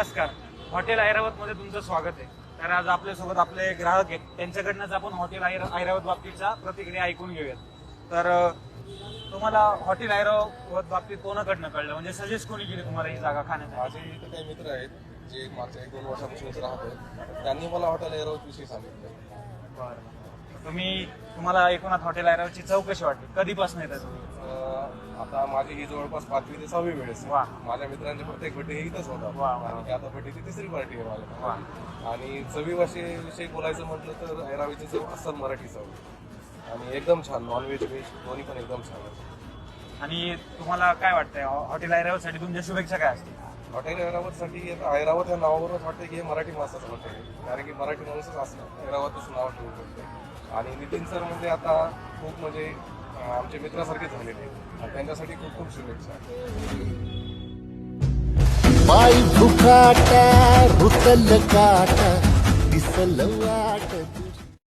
नमस्कार. हॉटेल ऐरावत मध्ये तुमचं स्वागत आहे. तर आज आपल्यासोबत आपले ग्राहक आहेत, त्यांच्याकडनंच आपण हॉटेल ऐरावत बाबतीतच्या प्रतिक्रिया ऐकून घेऊयात. तर तुम्हाला हॉटेल ऐरावत बाबतीत कोणाकडनं कळलं, म्हणजे सजेस्ट कोणी केली तुम्हाला ही जागा खाण्यासाठी? माझे इथे काही मित्र आहेत जे मागच्या 1-2 वर्षापासून इथे राहतात. त्यांनी मला हॉटेल ऐरावत विषयी सांगितलं. तुम्हाला एकूणात हॉटेल ऐरावतची चव कशी वाटली? कधीपासून येतात तुम्ही? आता माझी ही जवळपास 5वी ते 6वी वेळ आहे. वा. माझ्या मित्रांचे प्रत्येक बर्थडे हे इथंच होता. वा, वा. आणि आता बर्थडेची 3री पार्टी आहे मला. वा. आणि चवीविषयी बोलायचं म्हटलं तर ऐरावीची चव अस्सल मराठी चव आणि एकदम छान. नॉनव्हेज व्हेज दोन्ही पण एकदम छान आहे. आणि तुम्हाला काय वाटतंय हॉटेल ऐरावतसाठी तुमच्या शुभेच्छा काय असतील? हॉटेल ऐरावतसाठी ऐरावत या नावावरच वाटतं की हे मराठी माणसाचं हॉटेल आहे, कारण की मराठी माणूसच असलं ऐरावतच नाव ठेवू शकतो. आणि नितीन सर म्हणजे आता खूप म्हणजे आमचे मित्रासारखे झालेले आहेत आणि त्यांच्यासाठी खूप खूप शुभेच्छा. पाय भुकाटा रुतल काटा दिसल वाट